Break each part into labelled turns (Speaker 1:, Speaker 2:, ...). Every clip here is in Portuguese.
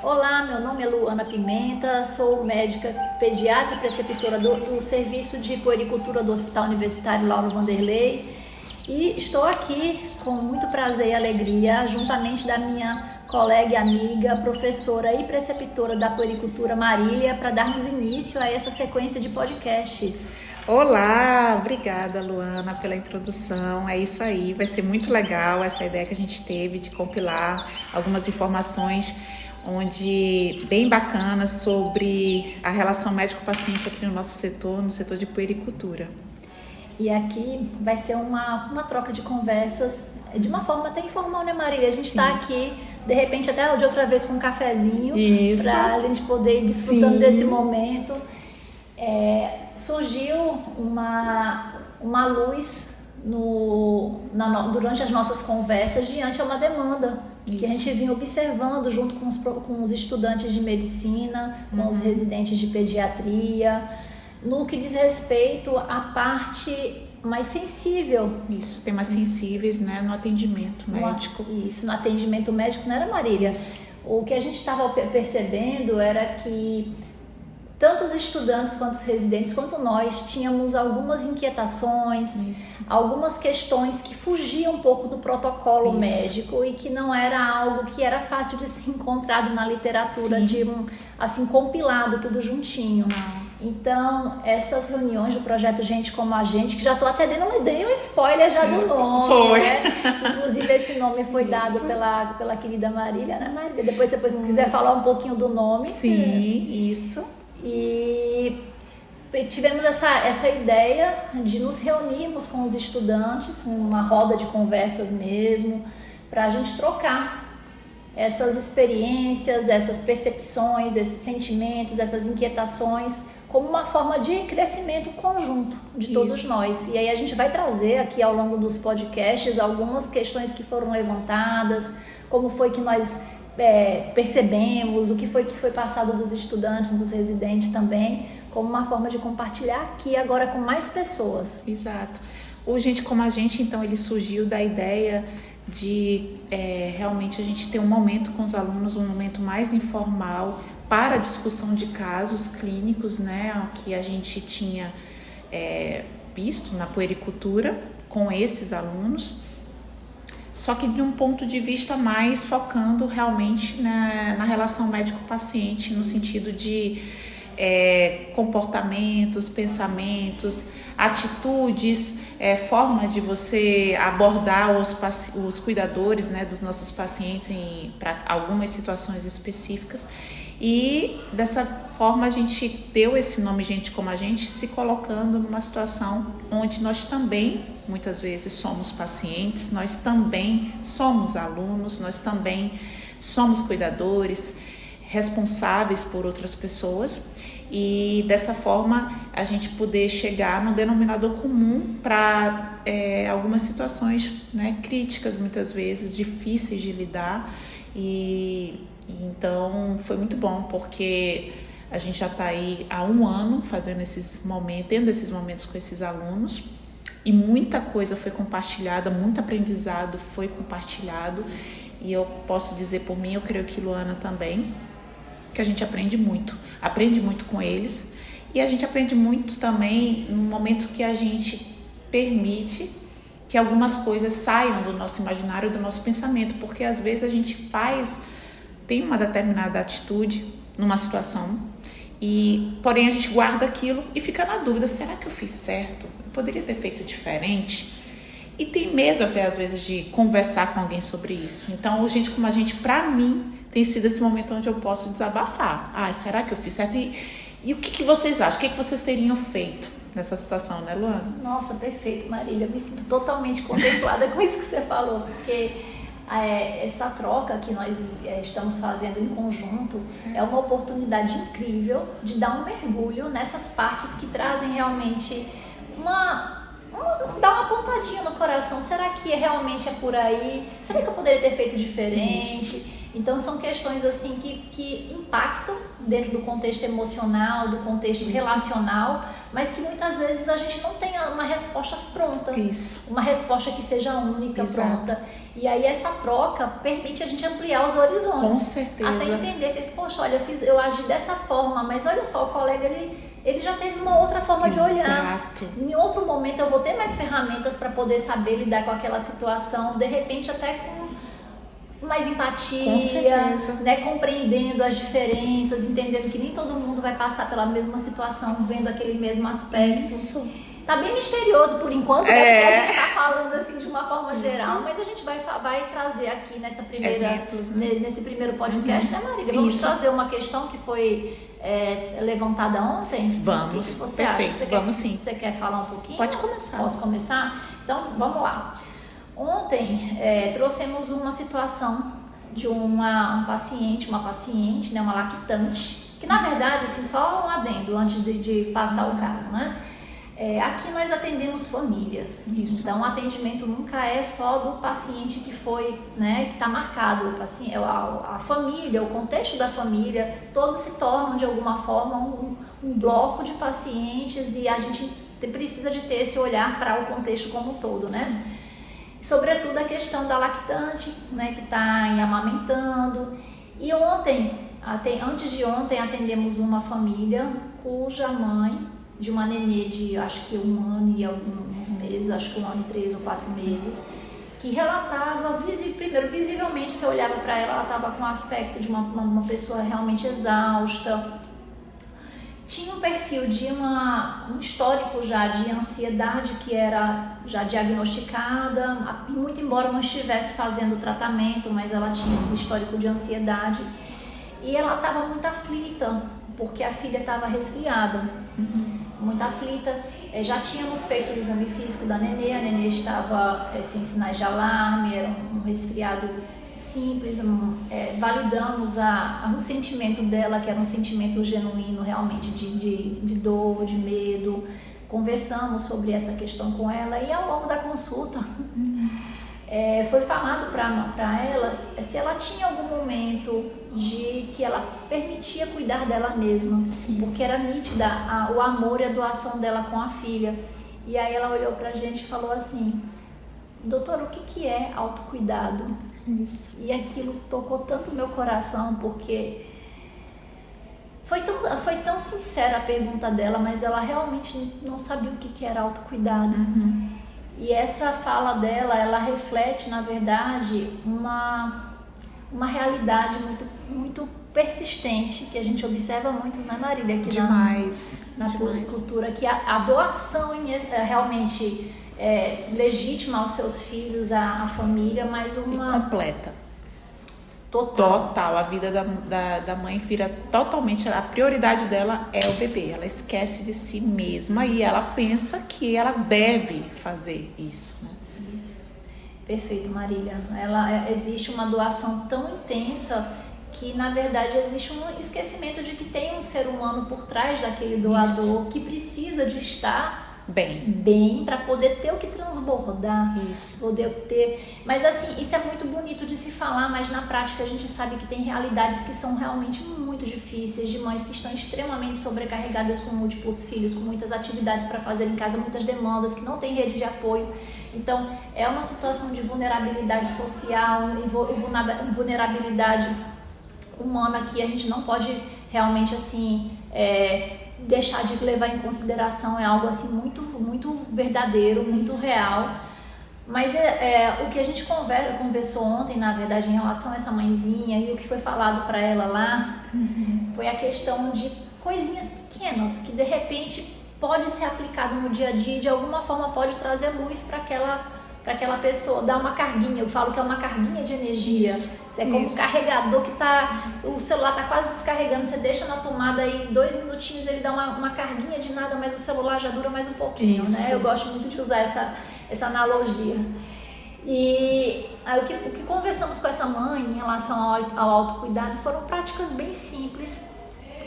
Speaker 1: Olá, meu nome é Luana Pimenta, sou médica pediatra e preceptora do Serviço de Puericultura do Hospital Universitário Lauro Vanderlei e estou aqui com muito prazer e alegria, juntamente da minha colega e amiga, professora e preceptora da puericultura Marília, para darmos início a essa sequência de podcasts.
Speaker 2: Olá, obrigada Luana pela introdução, é isso aí, vai ser muito legal essa ideia que a gente teve de compilar algumas informações bem bacanas sobre a relação médico-paciente aqui no nosso setor, no setor de puericultura.
Speaker 1: E aqui vai ser uma troca de conversas de uma forma até informal, né, Marília? A gente está aqui, de repente, até de outra vez com um cafezinho, para a gente poder ir desfrutando desse momento. Surgiu uma luz durante as nossas conversas diante de uma demanda que a gente vinha observando junto com os estudantes de medicina, com os residentes de pediatria, no que diz respeito à parte mais sensível.
Speaker 2: Isso, temas sensíveis, né, no atendimento médico.
Speaker 1: No atendimento médico, não era, Marília?
Speaker 2: Isso.
Speaker 1: O que a gente estava percebendo era que tanto os estudantes quanto os residentes, quanto nós, tínhamos algumas inquietações, algumas questões que fugiam um pouco do protocolo médico e que não era algo que era fácil de ser encontrado na literatura, compilado tudo juntinho. Então, essas reuniões do projeto Gente Como a Gente, que já estou até dando um spoiler já do nome, né? Inclusive, esse nome foi dado pela querida Marília, né, Marília? Depois, se você quiser falar um pouquinho do nome.
Speaker 2: Sim, isso.
Speaker 1: E tivemos essa ideia de nos reunirmos com os estudantes, uma roda de conversas mesmo, para a gente trocar essas experiências, essas percepções, esses sentimentos, essas inquietações, como uma forma de crescimento conjunto de todos nós. E aí a gente vai trazer aqui ao longo dos podcasts algumas questões que foram levantadas, como foi que nós percebemos, o que foi passado dos estudantes, dos residentes também, como uma forma de compartilhar aqui agora com mais pessoas.
Speaker 2: Exato. O Gente Como a Gente, então, ele surgiu da ideia de realmente a gente ter um momento com os alunos, um momento mais informal para a discussão de casos clínicos, né, que a gente tinha visto na puericultura com esses alunos, só que de um ponto de vista mais focando realmente na relação médico-paciente, no sentido de comportamentos, pensamentos, atitudes, formas de você abordar os cuidadores, né, dos nossos pacientes para algumas situações específicas. E dessa forma a gente deu esse nome Gente Como a Gente, se colocando numa situação onde nós também, muitas vezes, somos pacientes, nós também somos alunos, nós também somos cuidadores, responsáveis por outras pessoas. E dessa forma a gente poder chegar no denominador comum para algumas situações, né, críticas, muitas vezes, difíceis de lidar. E então foi muito bom, porque a gente já está aí há 1 ano tendo esses momentos com esses alunos, e muita coisa foi compartilhada, muito aprendizado foi compartilhado, e eu posso dizer por mim, eu creio que Luana também, que a gente aprende muito com eles, e a gente aprende muito também no momento que a gente permite que algumas coisas saiam do nosso imaginário, do nosso pensamento, porque às vezes a gente tem uma determinada atitude numa situação, porém a gente guarda aquilo e fica na dúvida, será que eu fiz certo? Eu poderia ter feito diferente? E tem medo até às vezes de conversar com alguém sobre isso. Então, Gente Como a Gente, para mim, tem sido esse momento onde eu posso desabafar. Será que eu fiz certo? E o que vocês acham? O que vocês teriam feito nessa situação, né, Luana?
Speaker 1: Nossa, perfeito, Marília. Eu me sinto totalmente contemplada com isso que você falou, porque essa troca que nós estamos fazendo em conjunto é uma oportunidade incrível de dar um mergulho nessas partes que trazem realmente dar uma pontadinha no coração. Será que realmente é por aí? Será que eu poderia ter feito diferente? Isso. Então são questões assim que impactam dentro do contexto emocional, do contexto relacional, mas que muitas vezes a gente não tem uma resposta pronta, uma resposta que seja única, pronta. E aí essa troca permite a gente ampliar os horizontes.
Speaker 2: Com certeza.
Speaker 1: Até entender, fez, poxa, olha, eu agi dessa forma, mas olha só, o colega, ele já teve uma outra forma de olhar.
Speaker 2: Exato.
Speaker 1: Em outro momento eu vou ter mais ferramentas para poder saber lidar com aquela situação, de repente até com mais empatia,
Speaker 2: com certeza,
Speaker 1: né, compreendendo as diferenças, entendendo que nem todo mundo vai passar pela mesma situação, vendo aquele mesmo aspecto.
Speaker 2: Isso.
Speaker 1: Tá bem misterioso por enquanto, né? Porque a gente tá falando assim de uma forma geral, mas a gente vai trazer aqui nessa primeira,
Speaker 2: exemplos, né?
Speaker 1: Nesse primeiro podcast, né, Marília? Vamos trazer uma questão que foi levantada ontem.
Speaker 2: Vamos,
Speaker 1: que você
Speaker 2: perfeito,
Speaker 1: acha?
Speaker 2: vamos sim.
Speaker 1: Você quer falar um pouquinho?
Speaker 2: Pode começar.
Speaker 1: Posso começar? Então, vamos lá. Ontem trouxemos uma situação de uma paciente, né, uma lactante, que na verdade, assim, só um adendo antes de passar o caso, né? Aqui nós atendemos famílias.
Speaker 2: Isso.
Speaker 1: Então o atendimento nunca é só do paciente que foi, né, que está marcado. O paciente, a família, o contexto da família, todos se tornam de alguma forma um bloco de pacientes e a gente precisa de ter esse olhar para o contexto como um todo, né? Sobretudo a questão da lactante, né, que está amamentando. E antes de ontem, atendemos uma família cuja mãe de uma nenê de acho que 1 ano e alguns meses, acho que 1 ano e 3 ou 4 meses, que relatava, visivelmente, se eu olhava para ela estava com o aspecto de uma pessoa realmente exausta. Tinha um perfil de um histórico já de ansiedade que era já diagnosticada, e muito embora não estivesse fazendo tratamento, mas ela tinha esse histórico de ansiedade. E ela estava muito aflita, porque a filha estava resfriada. Muito aflita, já tínhamos feito o exame físico da nenê, a nenê estava sem sinais de alarme, era um resfriado simples, validamos o sentimento dela, que era um sentimento genuíno realmente de dor, de medo, conversamos sobre essa questão com ela e ao longo da consulta foi falado para ela se ela tinha algum momento de que ela permitia cuidar dela mesma. Sim. Porque era nítida o amor e a doação dela com a filha. E aí ela olhou pra gente e falou assim: doutora, o que é autocuidado?
Speaker 2: Isso.
Speaker 1: E aquilo tocou tanto meu coração, porque foi tão sincera a pergunta dela, mas ela realmente não sabia o que era autocuidado. E essa fala dela, ela reflete, na verdade, uma realidade muito, muito persistente, que a gente observa muito, né, Marília? Aqui
Speaker 2: demais.
Speaker 1: Na cultura, que a doação é realmente legítima aos seus filhos, à família, mas uma...
Speaker 2: E completa.
Speaker 1: Total.
Speaker 2: A vida da mãe vira totalmente... A prioridade dela é o bebê. Ela esquece de si mesma e ela pensa que ela deve fazer isso, né?
Speaker 1: Isso. Perfeito, Marília. Existe uma doação tão intensa que, na verdade, existe um esquecimento de que tem um ser humano por trás daquele doador. Isso. Que precisa de estar bem para poder ter o que transbordar.
Speaker 2: Isso.
Speaker 1: Poder ter... Mas assim, isso é muito bonito de se falar, mas na prática a gente sabe que tem realidades que são realmente muito difíceis, de mães que estão extremamente sobrecarregadas com múltiplos filhos, com muitas atividades para fazer em casa, muitas demandas, que não tem rede de apoio. Então é uma situação de vulnerabilidade social e vulnerabilidade humana que a gente não pode realmente assim deixar de levar em consideração. É algo assim muito, muito verdadeiro, muito Isso. real. Mas o que a gente conversou ontem, na verdade, em relação a essa mãezinha, e o que foi falado para ela lá, foi a questão de coisinhas pequenas que de repente pode ser aplicado no dia a dia e de alguma forma pode trazer luz para aquela pessoa, dar uma carguinha. Eu falo que é uma carguinha de energia. Isso. É como um carregador que o celular está quase descarregando, você deixa na tomada e 2 minutinhos ele dá uma carguinha de nada, mas o celular já dura mais um pouquinho, Isso. né? Eu gosto muito de usar essa analogia. E aí, o que conversamos com essa mãe em relação ao autocuidado foram práticas bem simples,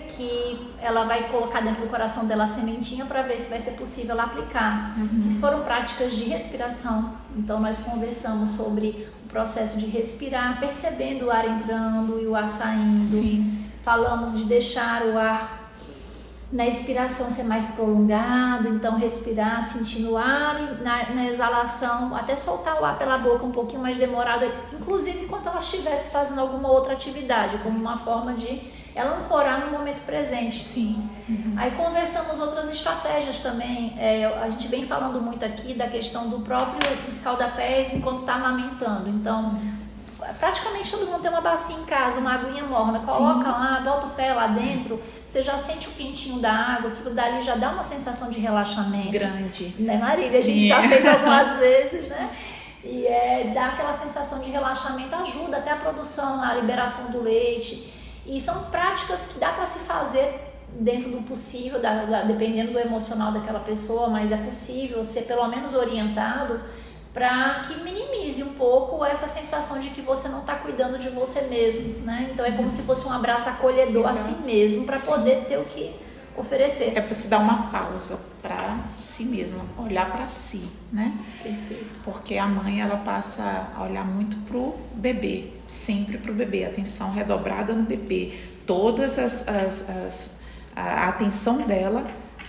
Speaker 1: que ela vai colocar dentro do coração dela a sementinha para ver se vai ser possível ela aplicar. Isso foram práticas de respiração. Então nós conversamos sobre o processo de respirar, percebendo o ar entrando e o ar saindo.
Speaker 2: Sim.
Speaker 1: Falamos de deixar o ar na expiração ser mais prolongado, então respirar sentindo o ar, e na exalação até soltar o ar pela boca um pouquinho mais demorado, inclusive enquanto ela estivesse fazendo alguma outra atividade, como uma forma de ela ancorar no momento presente.
Speaker 2: Sim.
Speaker 1: Aí conversamos outras estratégias também. A gente vem falando muito aqui da questão do próprio escaldapés enquanto está amamentando. Então, praticamente todo mundo tem uma bacia em casa, uma aguinha morna. Coloca lá, bota o pé lá dentro, você já sente o quentinho da água, aquilo dali já dá uma sensação de relaxamento.
Speaker 2: Grande.
Speaker 1: Né, Marília? A gente já fez algumas vezes, né? E dá aquela sensação de relaxamento, ajuda até a produção, a liberação do leite. E são práticas que dá para se fazer dentro do possível, dependendo do emocional daquela pessoa, mas é possível ser pelo menos orientado para que minimize um pouco essa sensação de que você não está cuidando de você mesmo, né? Então é como se fosse um abraço acolhedor a si mesmo para poder ter o que oferecer.
Speaker 2: É para se dar uma pausa para si mesma, olhar para si, né?
Speaker 1: Perfeito.
Speaker 2: Porque a mãe, ela passa a olhar muito pro bebê, sempre pro bebê, atenção redobrada no bebê. Todas a atenção dela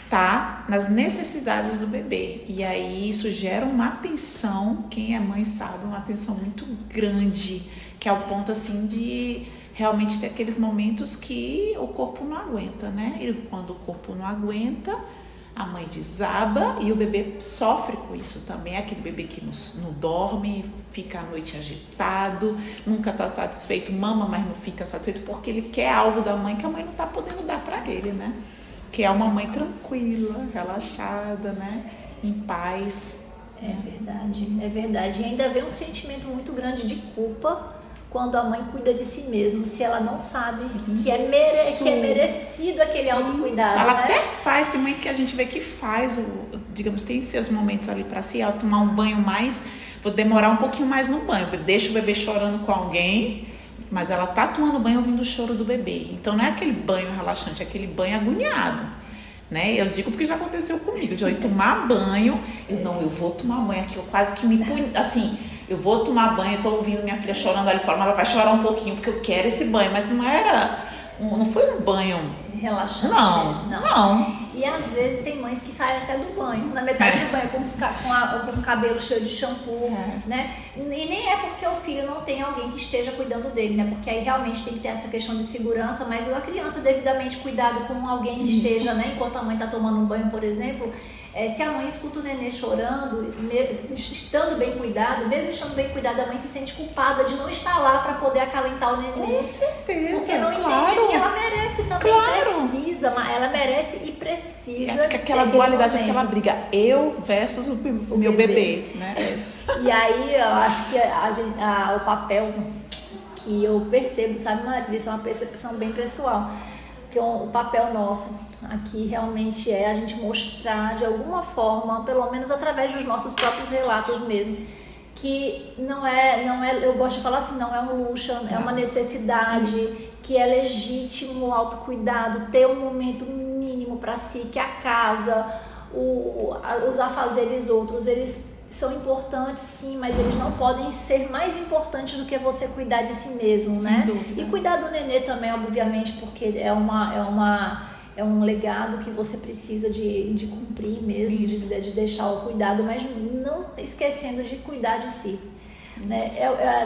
Speaker 2: tá nas necessidades do bebê. E aí isso gera uma atenção, quem é mãe sabe, uma atenção muito grande, que é o ponto assim de realmente ter aqueles momentos que o corpo não aguenta, né? E quando o corpo não aguenta, a mãe desaba e o bebê sofre com isso também. É aquele bebê que não dorme, fica a noite agitado, nunca está satisfeito, mama, mas não fica satisfeito porque ele quer algo da mãe que a mãe não está podendo dar para ele, né? Que é uma mãe tranquila, relaxada, né? Em paz.
Speaker 1: É verdade, é verdade. E ainda vem um sentimento muito grande de culpa quando a mãe cuida de si mesma, se ela não sabe que é merecido aquele autocuidado.
Speaker 2: Ela
Speaker 1: né?
Speaker 2: até faz, tem mãe que a gente vê que faz, digamos, tem seus momentos ali para si, ela tomar um banho mais, vou demorar um pouquinho mais no banho, deixa o bebê chorando com alguém, mas ela tá tomando banho ouvindo o choro do bebê. Então não é aquele banho relaxante, é aquele banho agoniado. Né? Eu digo porque já aconteceu comigo, de eu ir tomar banho, eu vou tomar banho aqui, eu quase que me punho, assim, eu vou tomar banho, eu tô ouvindo minha filha chorando ali fora, mas ela vai chorar um pouquinho porque eu quero esse banho, mas não foi um banho
Speaker 1: relaxante.
Speaker 2: Não.
Speaker 1: E às vezes tem mães que saem até do banho, na metade do banho, com o cabelo cheio de shampoo, né? E nem é porque o filho não tem alguém que esteja cuidando dele, né? Porque aí realmente tem que ter essa questão de segurança, mas a criança devidamente cuidado com alguém que esteja, né? Enquanto a mãe tá tomando um banho, por exemplo, se a mãe escuta o nenê chorando, estando bem cuidado, mesmo estando bem cuidado, a mãe se sente culpada de não estar lá para poder acalentar o nenê.
Speaker 2: Com certeza,
Speaker 1: porque não entende que ela merece também, precisa, ela merece e precisa.
Speaker 2: Fica aquela dualidade, aquela briga, eu versus o meu bebê, né?
Speaker 1: E aí eu acho que o papel que eu percebo, sabe, Marília, isso é uma percepção bem pessoal, que o papel nosso aqui realmente é a gente mostrar de alguma forma, pelo menos através dos nossos próprios relatos mesmo, que não é, eu gosto de falar assim, não é um luxo, é uma necessidade, que é legítimo o autocuidado, ter um momento mínimo para si, que a casa, os afazeres outros, eles são importantes sim, mas eles não podem ser mais importantes do que você cuidar de si mesmo,
Speaker 2: sem
Speaker 1: né?
Speaker 2: dúvida.
Speaker 1: E cuidar do nenê também, obviamente, porque é um legado que você precisa de cumprir mesmo, de deixar o cuidado, mas não esquecendo de cuidar de si. Né?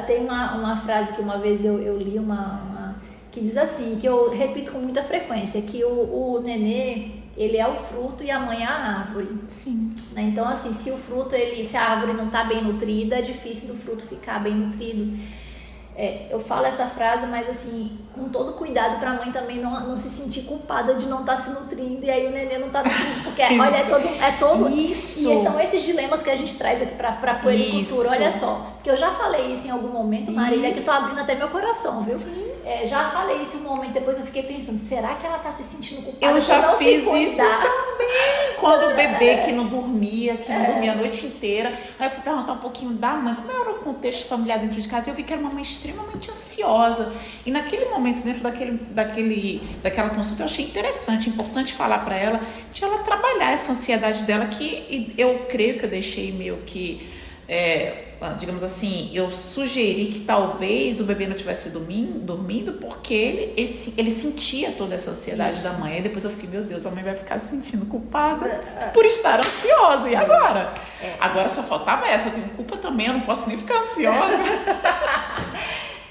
Speaker 1: Tem uma frase que uma vez eu li, que diz assim, que eu repito com muita frequência, que o nenê, ele é o fruto e a mãe é a árvore.
Speaker 2: Sim.
Speaker 1: Né? Então, assim, se a árvore não está bem nutrida, é difícil do fruto ficar bem nutrido. Eu falo essa frase, mas assim, com todo cuidado para a mãe também não se sentir culpada de não estar se nutrindo e aí o nenê não está nutrindo, porque olha, é todo
Speaker 2: Isso.
Speaker 1: E são esses dilemas que a gente traz aqui para a puericultura, olha só, que eu já falei isso em algum momento, Marília, que tô abrindo até meu coração, viu? Já falei isso em um momento, depois eu fiquei pensando, será que ela está se sentindo culpada?
Speaker 2: Eu já
Speaker 1: não
Speaker 2: fiz
Speaker 1: se
Speaker 2: isso também, quando o bebê que não dormia a noite inteira, aí eu fui perguntar um pouquinho da mãe, como era o contexto familiar dentro de casa, e eu vi que era uma mãe extremamente ansiosa, e naquele momento, dentro daquela consulta, eu achei interessante, importante falar para ela, de ela trabalhar essa ansiedade dela, que eu creio que eu deixei meio que digamos assim, eu sugeri que talvez o bebê não estivesse dormindo porque ele sentia toda essa ansiedade da mãe. E depois eu fiquei, meu Deus, a mãe vai ficar se sentindo culpada por estar ansiosa. E agora? Agora só faltava essa, eu tenho culpa também, eu não posso nem ficar ansiosa.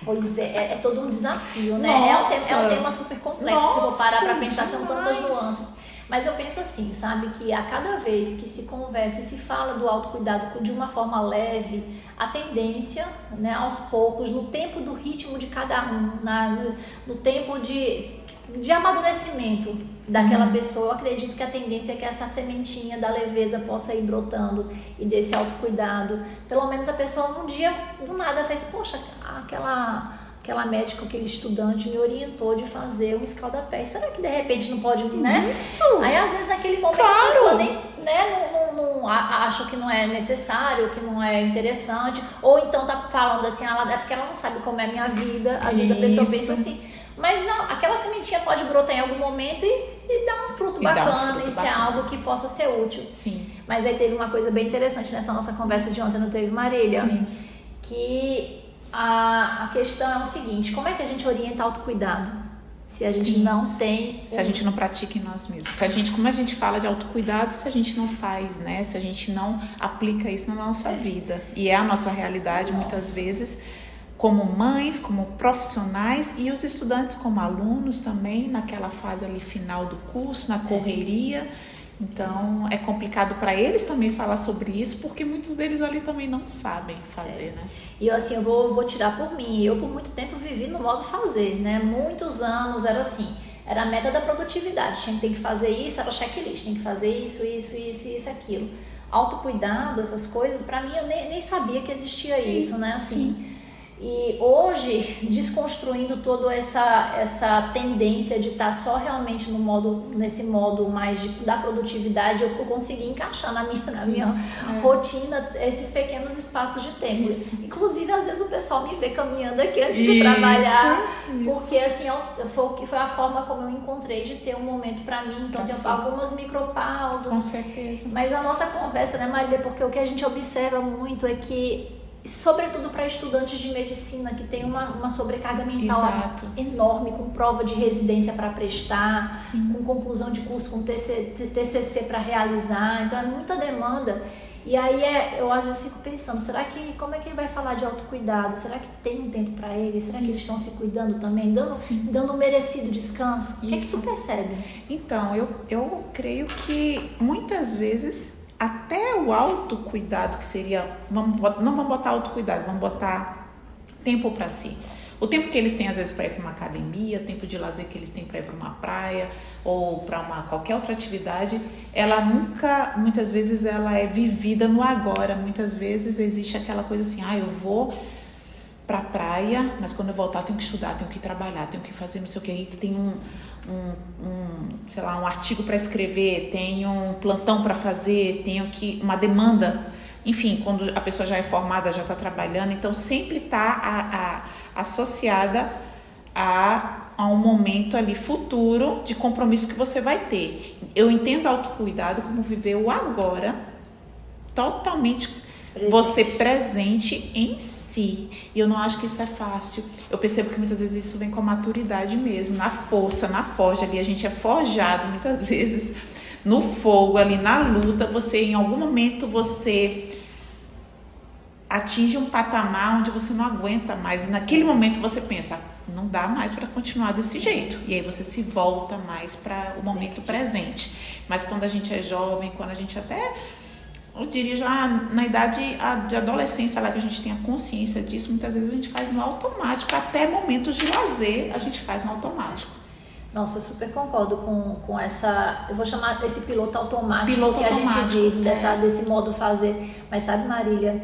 Speaker 1: Pois é todo um desafio, né?
Speaker 2: Nossa.
Speaker 1: É um tema super complexo, se eu vou parar para pensar, são tantas
Speaker 2: demais.
Speaker 1: nuances. Mas eu penso assim, sabe, que a cada vez que se conversa e se fala do autocuidado de uma forma leve, a tendência, né, aos poucos, no tempo do ritmo de cada um, no tempo de amadurecimento daquela pessoa, eu acredito que a tendência é que essa sementinha da leveza possa ir brotando e desse autocuidado. Pelo menos a pessoa um dia, do nada, fez, poxa, aquela médica, aquele estudante me orientou de fazer um escalda-pés. Será que de repente não pode, né?
Speaker 2: Isso!
Speaker 1: Aí às vezes naquele momento a pessoa nem, né, não acha que não é necessário, que não é interessante, ou então tá falando assim, é porque ela não sabe como é a minha vida. Às vezes a pessoa pensa assim, mas não, aquela sementinha pode brotar em algum momento e dar um fruto bacana, isso é algo que possa ser útil.
Speaker 2: Sim.
Speaker 1: Mas aí teve uma coisa bem interessante nessa nossa conversa de ontem, não teve, Marília?
Speaker 2: Sim.
Speaker 1: Que a questão é o seguinte, como é que a gente orienta autocuidado se a gente não tem...
Speaker 2: Se a gente não pratica em nós mesmos. Como a gente fala de autocuidado, se a gente não faz, né? Se a gente não aplica isso na nossa vida. E é a nossa realidade, muitas vezes, como mães, como profissionais e os estudantes como alunos também, naquela fase ali final do curso, na correria. Então, é complicado para eles também falar sobre isso, porque muitos deles ali também não sabem fazer, né?
Speaker 1: E assim, eu vou tirar por mim. Eu, por muito tempo, vivi no modo fazer, né? Muitos anos era assim, era a meta da produtividade. Tem que fazer isso, era checklist. Tem que fazer isso, aquilo. Autocuidado, essas coisas, para mim, eu nem sabia que existia isso, né? Assim, e hoje, desconstruindo toda essa tendência de estar só realmente nesse modo mais da produtividade, eu consegui encaixar na minha rotina esses pequenos espaços de tempo.
Speaker 2: Isso.
Speaker 1: Inclusive, às vezes o pessoal me vê caminhando aqui antes de trabalhar, porque assim, foi a forma como eu encontrei de ter um momento para mim. Então, tem algumas micropausas.
Speaker 2: Com certeza.
Speaker 1: Mas a nossa conversa, né, Marília, porque o que a gente observa muito é que, sobretudo para estudantes de medicina que tem uma sobrecarga mental enorme, com prova de residência para prestar, com conclusão de curso, com TCC para realizar, então é muita demanda. E aí eu às vezes fico pensando, como é que ele vai falar de autocuidado? Será que tem um tempo para ele? Será que eles estão se cuidando também? Dando um merecido descanso? O que é que tu percebe?
Speaker 2: Então, eu creio que muitas vezes até o autocuidado, que seria, não vamos botar autocuidado, vamos botar tempo para si. O tempo que eles têm às vezes para ir para uma academia, o tempo de lazer que eles têm para ir para uma praia ou para qualquer outra atividade, muitas vezes ela é vivida no agora. Muitas vezes existe aquela coisa assim, eu vou para a praia, mas quando eu voltar eu tenho que estudar, tenho que trabalhar, tenho que fazer não sei o que, tem um artigo para escrever, tenho um plantão para fazer, uma demanda, enfim, quando a pessoa já é formada, já está trabalhando, então sempre está associada a um momento ali futuro de compromisso que você vai ter. Eu entendo autocuidado como viver o agora totalmente você presente em si. E eu não acho que isso é fácil. Eu percebo que muitas vezes isso vem com a maturidade mesmo, na força, na forja ali. A gente é forjado muitas vezes no fogo ali, na luta. Em algum momento você atinge um patamar onde você não aguenta mais. E naquele momento você pensa, não dá mais para continuar desse jeito. E aí você se volta mais para o momento presente. Mas quando a gente é jovem, quando a gente até... eu diria já na idade de adolescência, lá que a gente tem a consciência disso, muitas vezes a gente faz no automático, até momentos de lazer a gente faz no automático.
Speaker 1: Nossa, eu super concordo com essa, eu vou chamar desse piloto automático que a gente vive, desse modo fazer. Mas sabe, Marília,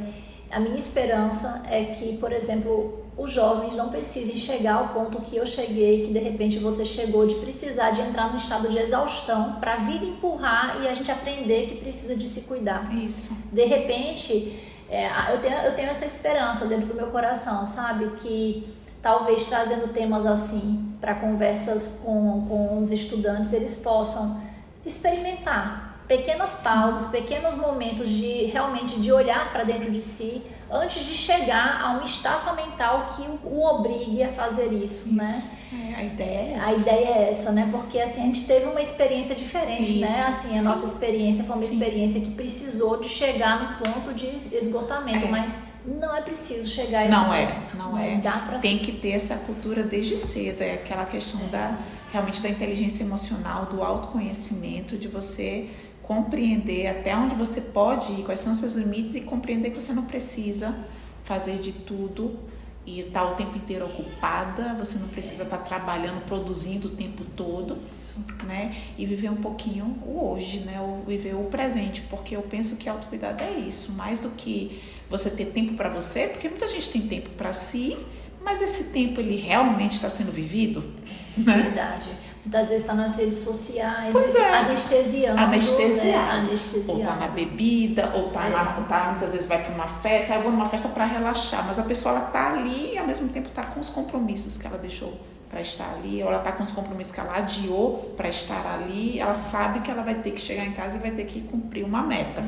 Speaker 1: a minha esperança é que, por exemplo, os jovens não precisem chegar ao ponto que eu cheguei, que de repente você chegou, de precisar de entrar num estado de exaustão para a vida empurrar e a gente aprender que precisa de se cuidar.
Speaker 2: Isso.
Speaker 1: De repente, eu tenho essa esperança dentro do meu coração, sabe? Que talvez trazendo temas assim para conversas com os estudantes, eles possam experimentar pequenas pausas, pequenos momentos de realmente de olhar para dentro de si antes de chegar a uma estafa mental que o obrigue a fazer isso, né?
Speaker 2: A ideia é essa.
Speaker 1: A ideia é essa, né? Porque assim, a gente teve uma experiência diferente, né? Assim, a nossa experiência foi uma experiência que precisou de chegar no ponto de esgotamento, mas não é preciso chegar a esse ponto.
Speaker 2: Não é. Tem que ter essa cultura desde cedo, é aquela questão realmente da inteligência emocional, do autoconhecimento, de você compreender até onde você pode ir, quais são os seus limites e compreender que você não precisa fazer de tudo e estar o tempo inteiro ocupada, você não precisa estar trabalhando, produzindo o tempo todo, né? E viver um pouquinho o hoje, né? Ou viver o presente, porque eu penso que autocuidado é isso, mais do que você ter tempo para você, porque muita gente tem tempo para si, mas esse tempo ele realmente está sendo vivido, né?
Speaker 1: Verdade. Muitas vezes está nas redes sociais, anestesiando.
Speaker 2: Ou está na bebida, ou tá, muitas vezes vai para uma festa. Eu vou numa festa para relaxar, mas a pessoa está ali e ao mesmo tempo está com os compromissos que ela deixou para estar ali, ou ela está com os compromissos que ela adiou para estar ali. Ela sabe que ela vai ter que chegar em casa e vai ter que cumprir uma meta.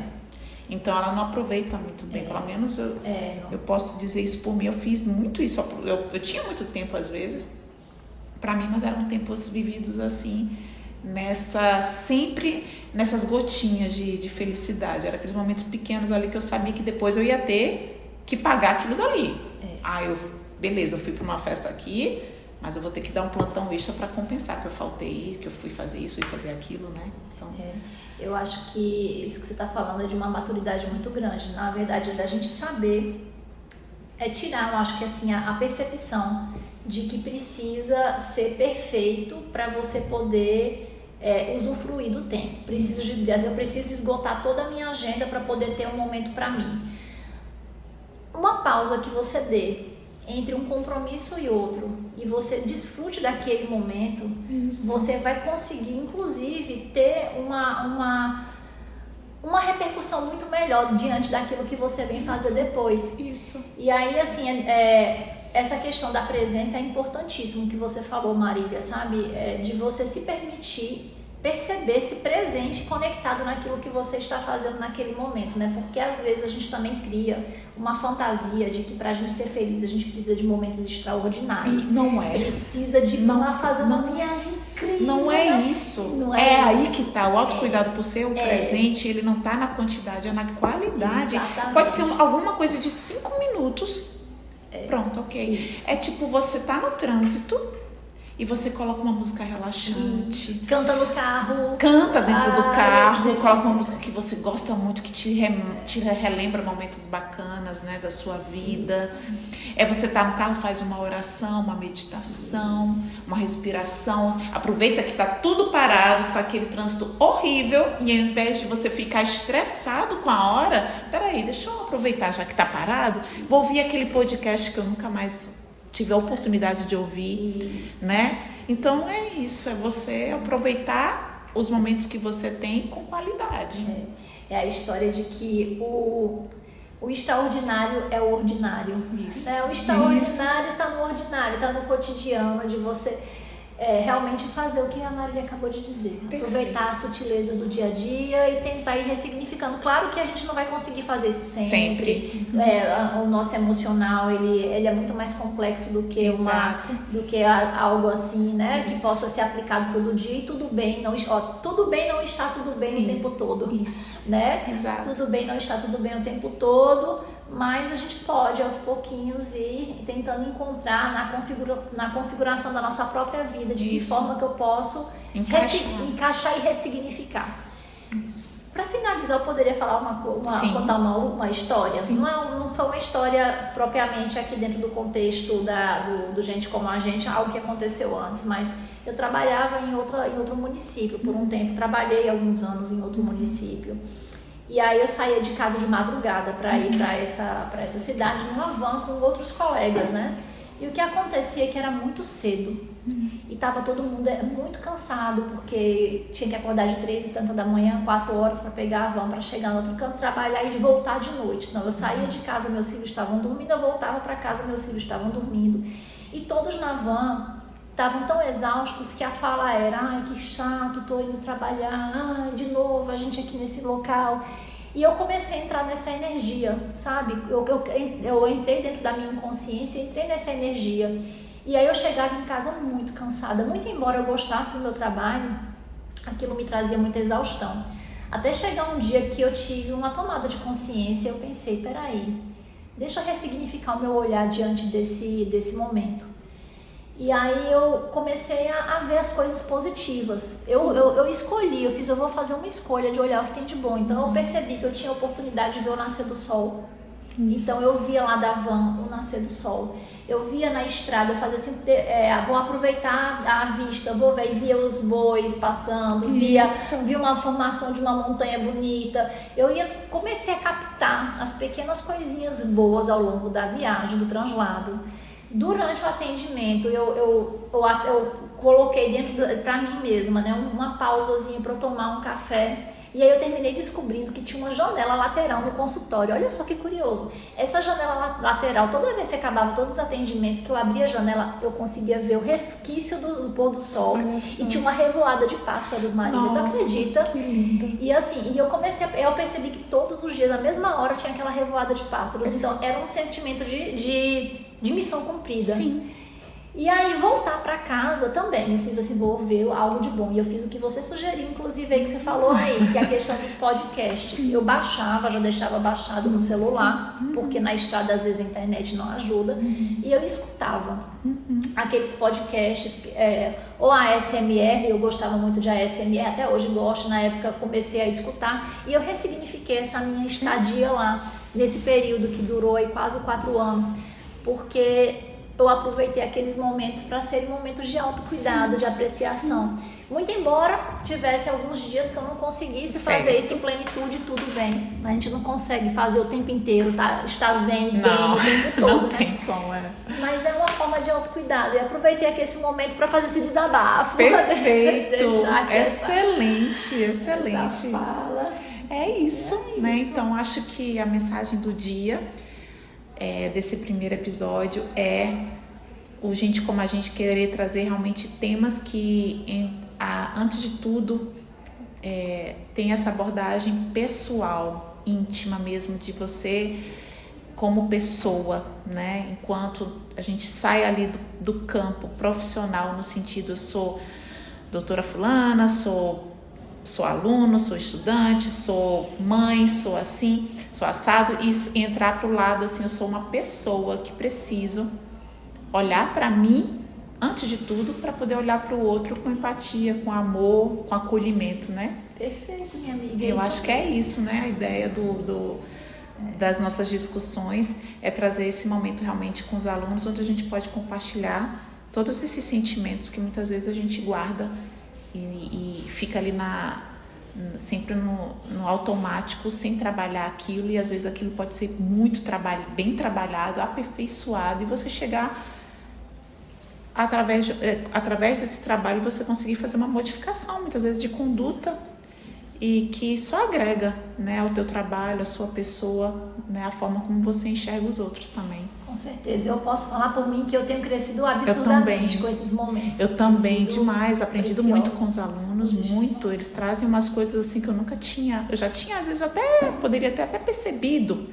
Speaker 2: Então ela não aproveita muito bem, pelo menos eu posso dizer isso por mim. Eu fiz muito isso, eu tinha muito tempo às vezes para mim, mas eram tempos vividos assim, sempre nessas gotinhas de felicidade. Eram aqueles momentos pequenos ali que eu sabia que depois eu ia ter que pagar aquilo dali. Beleza, eu fui para uma festa aqui, mas eu vou ter que dar um plantão extra para compensar que eu faltei, que eu fui fazer isso, fui fazer aquilo, né? Então...
Speaker 1: Eu acho que isso que você está falando é de uma maturidade muito grande. Na verdade, é da gente saber tirar, eu acho que assim, a percepção de que precisa ser perfeito para você poder usufruir do tempo. Eu preciso esgotar toda a minha agenda para poder ter um momento para mim. Uma pausa que você dê entre um compromisso e outro e você desfrute daquele momento, você vai conseguir, inclusive, ter uma repercussão muito melhor diante daquilo que você vem fazer depois. E aí, assim, essa questão da presença é importantíssimo que você falou, Marília, sabe? De você se permitir perceber-se presente e conectado naquilo que você está fazendo naquele momento, né? Porque às vezes a gente também cria uma fantasia de que pra gente ser feliz a gente precisa de momentos extraordinários.
Speaker 2: E não é.
Speaker 1: Precisa de ir lá fazer uma viagem incrível.
Speaker 2: Não é isso.
Speaker 1: Não
Speaker 2: aí que tá. O autocuidado por ser o presente, ele não tá na quantidade, é na qualidade.
Speaker 1: Exatamente.
Speaker 2: Pode ser alguma coisa de 5 minutos. Pronto, ok.
Speaker 1: Isso.
Speaker 2: É tipo, você tá no trânsito e você coloca uma música relaxante.
Speaker 1: Canta no carro.
Speaker 2: Canta dentro do carro, coloca uma música que você gosta muito, que te relembra momentos bacanas, né, da sua vida. Você tá no carro, faz uma oração, uma meditação, uma respiração. Aproveita que tá tudo parado, tá aquele trânsito horrível, e ao invés de você ficar estressado com a hora, peraí, deixa eu aproveitar já que tá parado, vou ouvir aquele podcast que eu nunca mais tive a oportunidade de ouvir, né? Então é isso, é você aproveitar os momentos que você tem com qualidade.
Speaker 1: É a história de que o extraordinário é o ordinário.
Speaker 2: Isso.
Speaker 1: O extraordinário está no ordinário, está no cotidiano, de você realmente fazer o que a Marília acabou de dizer.
Speaker 2: Perfeito.
Speaker 1: Aproveitar a sutileza do dia a dia e tentar ir ressignificando. Claro que a gente não vai conseguir fazer isso sempre. O nosso emocional, ele é muito mais complexo do que algo assim, né? Que possa ser aplicado todo dia, e tudo bem não está tudo bem o tempo todo.
Speaker 2: Isso.
Speaker 1: Né?
Speaker 2: Exato.
Speaker 1: Tudo bem não está tudo bem o tempo todo. Mas a gente pode, aos pouquinhos, ir tentando encontrar na configuração da nossa própria vida de que forma que eu posso encaixar e ressignificar.
Speaker 2: Isso.
Speaker 1: Para finalizar, eu poderia falar contar uma história.
Speaker 2: Sim.
Speaker 1: Não foi uma história propriamente aqui dentro do contexto do Gente Como a Gente, algo que aconteceu antes, mas eu trabalhava em outro município por um tempo, trabalhei alguns anos em outro município. E aí eu saía de casa de madrugada para ir para essa cidade numa van com outros colegas, né? E o que acontecia é que era muito cedo e estava todo mundo muito cansado, porque tinha que acordar de 3 e tanta da manhã, 4 horas para pegar a van para chegar no outro canto, trabalhar e voltar de noite. Então eu saía de casa, meus filhos estavam dormindo, eu voltava para casa, meus filhos estavam dormindo. E todos na van estavam tão exaustos que a fala era: ai, que chato, tô indo trabalhar, ai, de novo, a gente aqui nesse local. E eu comecei a entrar nessa energia, sabe? Eu entrei dentro da minha inconsciência, entrei nessa energia. E aí eu chegava em casa muito cansada, muito embora eu gostasse do meu trabalho, aquilo me trazia muita exaustão. Até chegar um dia que eu tive uma tomada de consciência, eu pensei, peraí, deixa eu ressignificar o meu olhar diante desse momento. E aí eu comecei a ver as coisas positivas. Eu escolhi, eu vou fazer uma escolha de olhar o que tem de bom. Então eu percebi que eu tinha a oportunidade de ver o nascer do sol. Então eu via lá da van o nascer do sol. Eu via na estrada, eu fazia assim, vou aproveitar a vista, vou ver, via os bois passando, via uma formação de uma montanha bonita. Comecei a captar as pequenas coisinhas boas ao longo da viagem, do translado. Durante o atendimento, eu coloquei dentro para mim mesma, né, uma pausazinha para eu tomar um café. E aí eu terminei descobrindo que tinha uma janela lateral no consultório. Olha só que curioso. Essa janela lateral, toda vez que acabava todos os atendimentos, que eu abria a janela, eu conseguia ver o resquício do pôr do sol. E tinha uma revoada de pássaros marinhos. Tu acredita?
Speaker 2: Que lindo.
Speaker 1: E assim, eu percebi que todos os dias, na mesma hora, tinha aquela revoada de pássaros. Então era um sentimento de missão cumprida.
Speaker 2: Sim.
Speaker 1: E aí voltar para casa também, eu fiz assim, vou ver algo de bom. E eu fiz o que você sugeriu, inclusive aí que você falou aí, que é a questão dos podcasts.
Speaker 2: Sim.
Speaker 1: Eu baixava, já deixava baixado no celular, porque na estrada às vezes a internet não ajuda. E eu escutava aqueles podcasts, ou a ASMR, eu gostava muito de ASMR, até hoje gosto, na época comecei a escutar. E eu ressignifiquei essa minha estadia lá, nesse período que durou aí quase 4 anos, porque eu aproveitei aqueles momentos para serem momentos de autocuidado, de apreciação. Muito embora tivesse alguns dias que eu não conseguisse fazer isso em plenitude, tudo bem. A gente não consegue fazer o tempo inteiro, tá? Estar zen, bem o tempo todo,
Speaker 2: não
Speaker 1: né?
Speaker 2: Tem como,
Speaker 1: Mas é uma forma de autocuidado. E aproveitei aqui esse momento para fazer esse desabafo.
Speaker 2: Perfeito!
Speaker 1: Excelente.
Speaker 2: Excelente.
Speaker 1: Essa fala.
Speaker 2: É isso, né? Então acho que a mensagem do dia desse primeiro episódio gente como a gente querer trazer realmente temas que antes de tudo tem essa abordagem pessoal, íntima mesmo, de você como pessoa, né? Enquanto a gente sai ali do campo profissional, no sentido, eu sou doutora fulana, sou aluno, sou estudante, sou mãe, sou assim, sou assado, e entrar para o lado assim, eu sou uma pessoa que preciso olhar para mim antes de tudo, para poder olhar para o outro com empatia, com amor, com acolhimento, né?
Speaker 1: Perfeito, minha amiga.
Speaker 2: Eu acho que é isso, né? A ideia das nossas discussões é trazer esse momento realmente com os alunos, onde a gente pode compartilhar todos esses sentimentos que muitas vezes a gente guarda e fica ali sempre no automático, sem trabalhar aquilo, e às vezes aquilo pode ser bem trabalhado, aperfeiçoado, e você chegar através desse trabalho você conseguir fazer uma modificação, muitas vezes de conduta, e que só agrega, né, ao teu trabalho, a sua pessoa, né, a forma como você enxerga os outros também.
Speaker 1: Com certeza, eu posso falar por mim que eu tenho crescido absurdamente com esses momentos.
Speaker 2: Eu também, demais, aprendido muito com os alunos, muito. Eles trazem umas coisas assim que eu nunca tinha, eu já tinha às vezes poderia ter até percebido,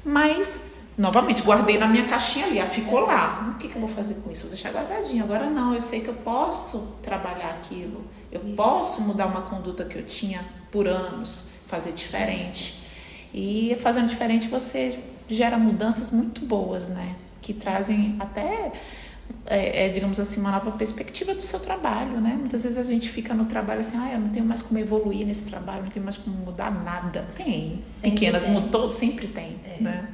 Speaker 2: mas novamente guardei na minha caixinha ali, ficou lá. O que eu vou fazer com isso? Vou deixar guardadinho. Agora não, eu sei que eu posso trabalhar aquilo, eu posso mudar uma conduta que eu tinha por anos, fazer diferente. E fazendo diferente você gera mudanças muito boas, né? Que trazem até, digamos assim, uma nova perspectiva do seu trabalho, né? Muitas vezes a gente fica no trabalho assim, eu não tenho mais como evoluir nesse trabalho, não tenho mais como mudar nada. Tem. Sempre pequenas mudanças, sempre tem, né?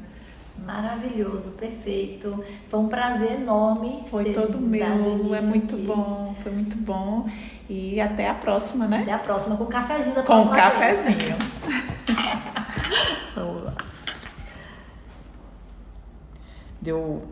Speaker 1: Maravilhoso, perfeito. Foi um prazer enorme.
Speaker 2: Foi todo meu, é muito bom, foi muito bom. E até a próxima, né?
Speaker 1: Até a próxima, com o cafezinho da próxima
Speaker 2: vez. Com o cafezinho. Vamos lá. Deu